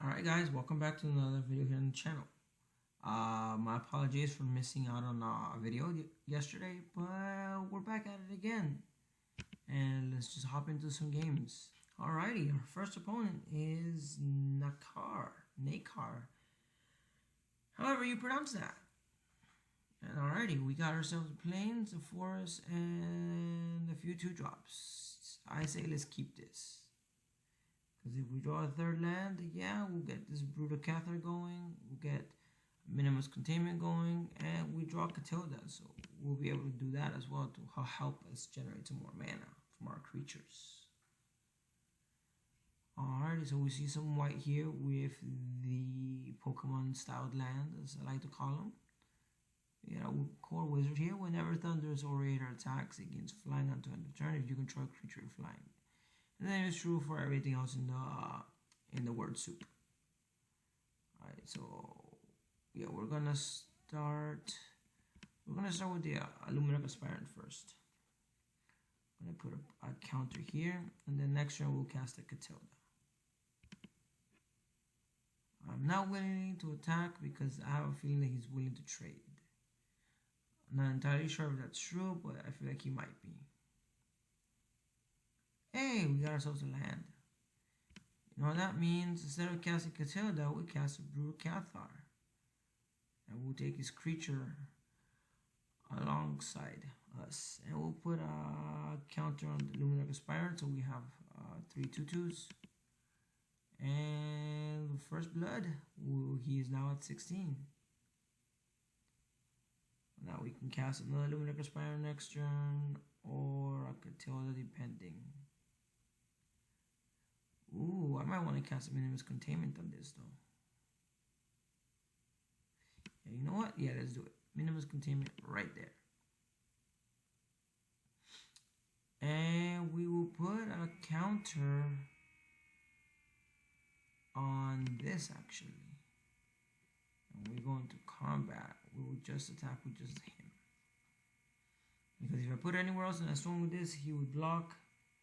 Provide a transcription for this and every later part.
Alright guys, welcome back to another video here on the channel. My apologies for missing out on a video yesterday, but we're back at it again. And let's just hop into some games. Alrighty, our first opponent is Nakar. However you pronounce that. And alrighty, we got ourselves plains, a forest, and a few 2-drops. I say let's keep this. Because if we draw a third land, yeah, we'll get this Brutal Cathar going, we'll get Minimus Containment going, and we draw Catilda, so we'll be able to do that as well to help us generate some more mana from our creatures. Alrighty, so we see some white here with the Pokemon styled land, as I like to call them. Yeah, core wizard here. Whenever Thunder's Orator attacks, it gains flying until end of turn if you control a creature flying. And then it's true for everything else in the word soup. Alright, so yeah, we're gonna start with the Aluminum Aspirant first. I'm gonna put a counter here, and then next turn we'll cast a Catilda. I'm not willing to attack because I have a feeling that he's willing to trade. I'm not entirely sure if that's true, but I feel like he might be. Hey, we got ourselves a land. You know what that means? Instead of casting Catilda, we cast a Brutal Cathar. And we'll take his creature alongside us. And we'll put a counter on the Luminarch Aspirant, so we have 3 2/2s. And First Blood, he is now at 16. Now we can cast another Luminarch Aspirant next turn, or a Catilda depending. Ooh, I might want to cast a Minimus Containment on this though. Yeah, you know what? Yeah, let's do it. Minimus Containment right there. And we will put a counter on this actually. And we go into combat. We will just attack with just him. Because if I put it anywhere else and I swung with this, he would block,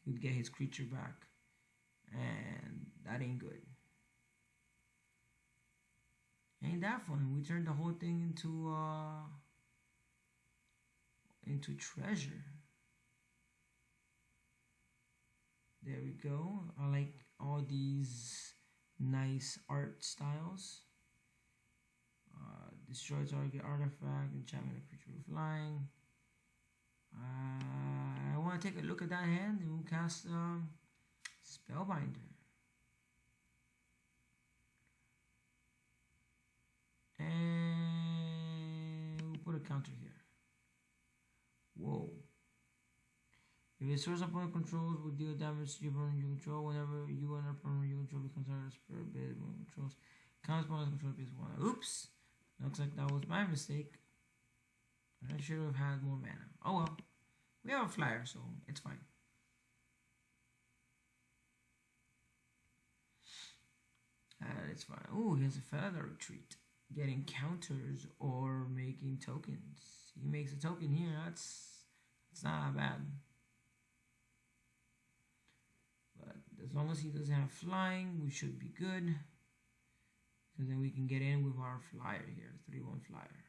he would get his creature back. And that ain't good. Ain't that fun? We turned the whole thing into treasure. There we go. I like all these nice art styles. Destroy target artifact, enchantment of creature with flying. I want to take a look at that hand and we'll cast Spellbinder. And we'll put a counter here. Whoa. If a source opponent controls will deal damage to your opponent you control whenever you and an opponent you control becomes a spirit bid when controls counts opponent's control base 1. Oops! Looks like that was my mistake. I should have had more mana. Oh well. We have a flyer, so it's fine. It's fine. Oh, he has a Feather Retreat. Getting counters or making tokens. He makes a token here. That's not bad. But as long as he doesn't have flying, we should be good. Because then we can get in with our flyer here. 3/1 flyer.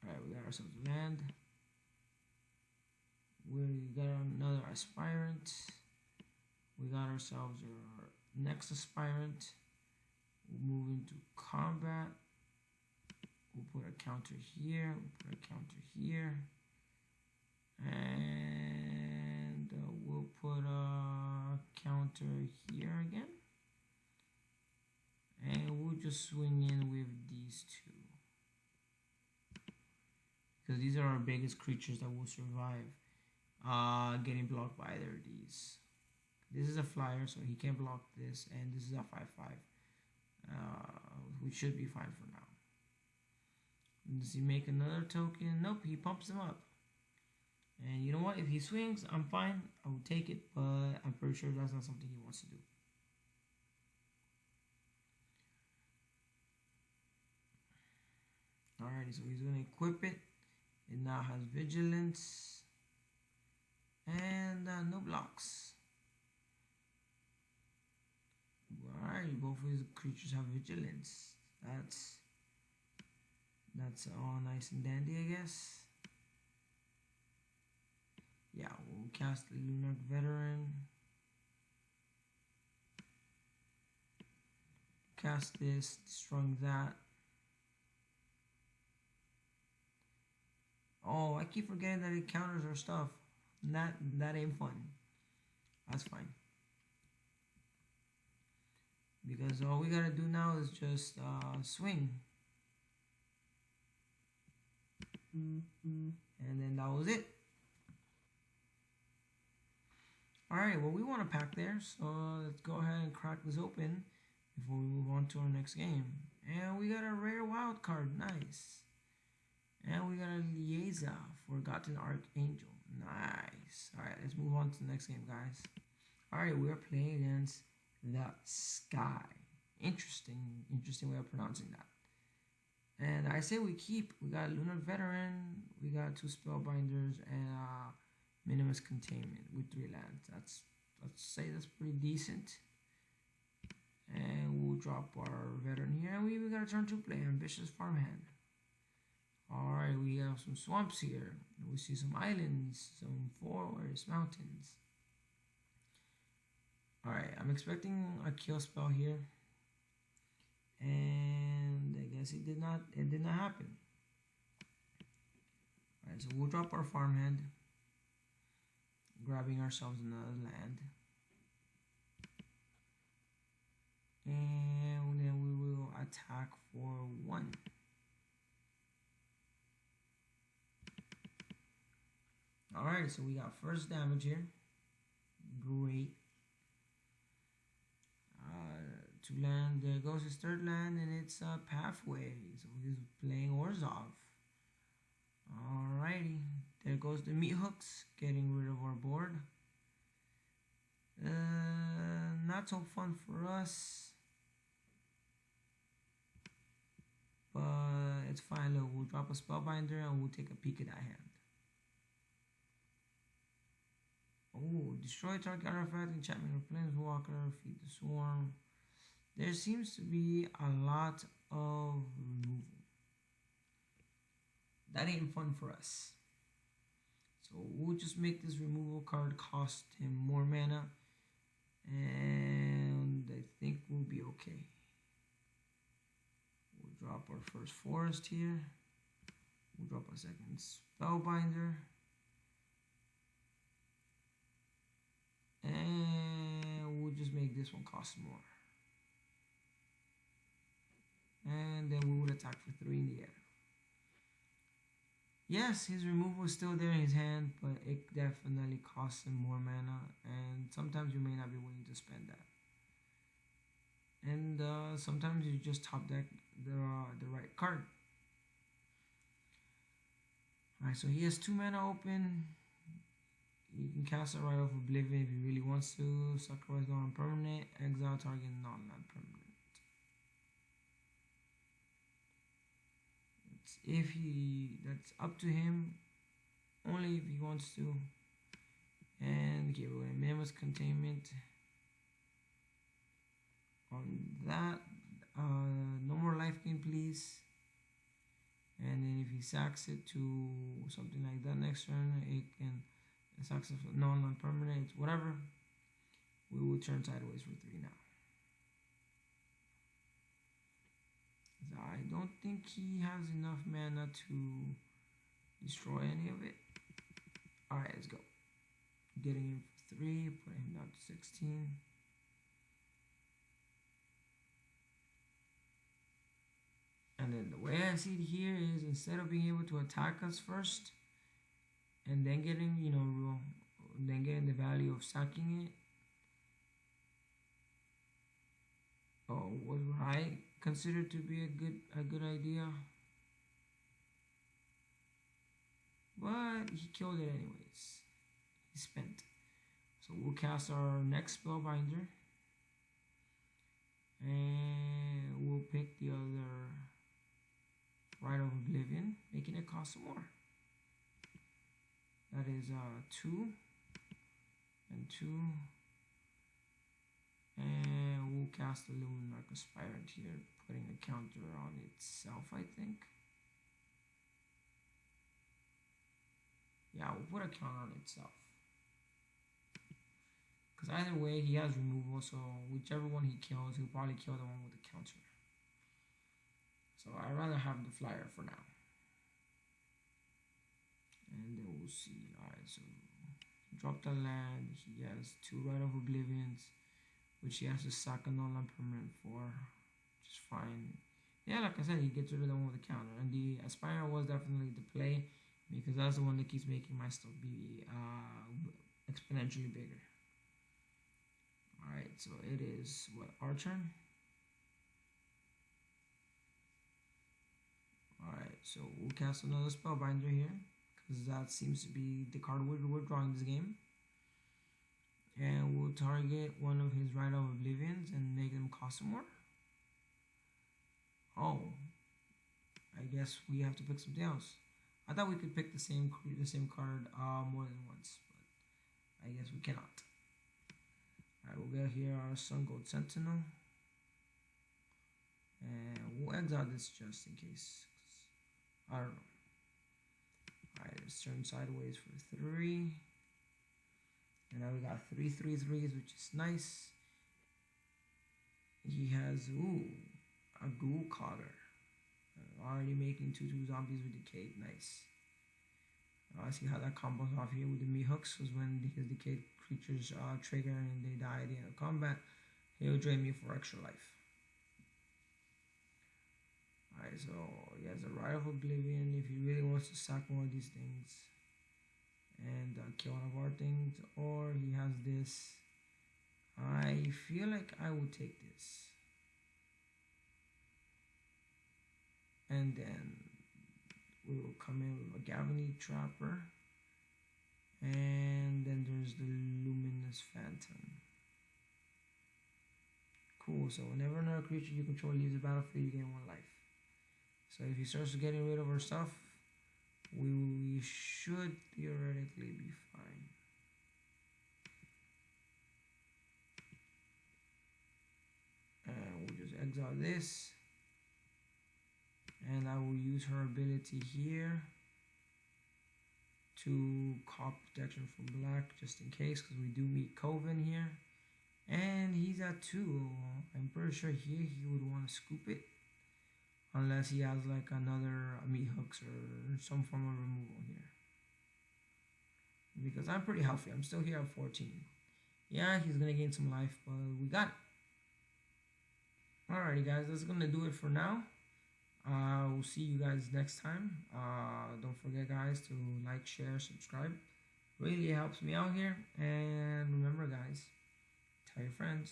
Alright, we got ourselves a land. We got another Aspirant. We got ourselves our next Aspirant. We'll move into combat. We'll put a counter here. We'll put a counter here. And we'll put a counter here again. And we'll just swing in with these two. Because these are our biggest creatures that will survive getting blocked by either of these. This is a flyer, so he can't block this, and this is a 5/5. We should be fine for now. Does he make another token? Nope, he pumps them up. And you know what? If he swings, I'm fine. I will take it, but I'm pretty sure that's not something he wants to do. Alrighty, so he's going to equip it. It now has Vigilance and no blocks. his creatures have vigilance. That's all nice and dandy, I guess. Yeah, we'll cast the Lunarch Veteran. Cast this, destroying that. Oh, I keep forgetting that it counters our stuff. That ain't fun. That's fine. Because all we gotta do now is just swing. And then that was it. Alright, well, we want a pack there, so let's go ahead and crack this open before we move on to our next game. And we got a rare wild card, nice. And we got a Lieza, Forgotten Archangel, nice. Alright, let's move on to the next game, guys. Alright, we're playing against the Sky. Interesting way of pronouncing that. And I say we got Lunarch Veteran, we got 2 Spellbinders, and Minimus Containment with 3 lands. Let's say that's pretty decent. And we'll drop our Veteran here, and we even got a turn 2 play, Ambitious Farmhand. Alright, we have some swamps here. We see some islands, some forests, mountains. Alright, I'm expecting a kill spell here. And I guess it did not happen. Alright, so we'll drop our farmhand, grabbing ourselves another land. And then we will attack for 1. Alright, so we got first damage here. Great. 2 land, there goes his 3rd land, and it's a Pathway. So he's playing Orzhov. Alrighty, there goes the meat hooks, getting rid of our board. Not so fun for us, but it's fine. Look, we'll drop a Spellbinder and we'll take a peek at that hand. Oh, destroy target artifact, enchantment or planeswalker, feed the swarm. There seems to be a lot of removal. That ain't fun for us. So we'll just make this removal card cost him more mana, and I think we'll be okay. We'll drop our first forest here. We'll drop a 2nd Spellbinder. And we'll just make this one cost more. And then we will attack for 3 in the air. Yes, his removal is still there in his hand, but it definitely costs him more mana, and sometimes you may not be willing to spend that. And sometimes you just top deck the right card. Alright, so he has 2 mana open. You can cast a Rite of Oblivion if he really wants to. Sacrifice non-permanent. Exile target non-land permanent. That's up to him. Only if he wants to. And give away Minimus Containment. On that, no more life gain, please. And then if he sacks it to something like that next turn, it can. Sacks of non-permanent, whatever. We will turn sideways for 3 now. I don't think he has enough mana to destroy any of it. Alright, let's go. Getting him for 3, putting him down to 16. And then the way I see it here is, instead of being able to attack us first and then getting, then getting the value of sacking it, what I consider to be a good idea, but he killed it anyways. He spent. So we'll cast our next Spellbinder, and we'll pick the other Rite of Oblivion, making it cost some more. That is 2 and 2, and we'll cast cast a Luminarch Aspirant here, putting a counter on itself, I think. Yeah, we'll put a counter on itself. Because either way, he has removal, so whichever one he kills, he'll probably kill the one with the counter. So I'd rather have the flyer for now. And then we'll see. Alright, so drop the land. He has 2 Rite of Oblivions, which he has to sack a non-permanent for. Which is fine. Yeah, like I said, he gets rid of the one with the counter. And the Aspire was definitely the play, because that's the one that keeps making my stuff be exponentially bigger. Alright, so it is, what, our turn? Alright, so we'll cast another Spellbinder here, because that seems to be the card we're drawing this game. And we'll target one of his Rite of Oblivions and make them cost more. Oh, I guess we have to pick something else. I thought we could pick the same card more than once, but I guess we cannot. Alright, we'll get here our Sun Gold Sentinel. And we'll exile this just in case. I don't know. Alright, let's turn sideways for 3. And now we got 3 3/3s, which is nice. He has, a Ghoul Caller. Already making 2/2 zombies with Decayed. Nice. I see how that combos off here with the Meat Hooks, because when his Decayed creatures trigger and they die at the end of combat, he'll drain me for extra life. Alright, so he has a Rite of Oblivion if he really wants to sack one of these things and kill one of our things, or he has this. I feel like I will take this. And then we will come in with a Gavony Trapper. And then there's the Luminous Phantom. Cool, so whenever another creature you control leaves the battlefield, you gain 1 life. So if he starts getting rid of our stuff, we should theoretically be fine. And we'll just exile this. And I will use her ability here to cop protection from black just in case, because we do meet Coven here. And he's at 2. I'm pretty sure here he would want to scoop it. Unless he has like another Meat Hooks or some form of removal here. Because I'm pretty healthy. I'm still here at 14. Yeah, he's going to gain some life, but we got it. Alrighty guys, that's going to do it for now. We'll see you guys next time. Don't forget guys to like, share, subscribe. Really helps me out here. And remember guys, tell your friends.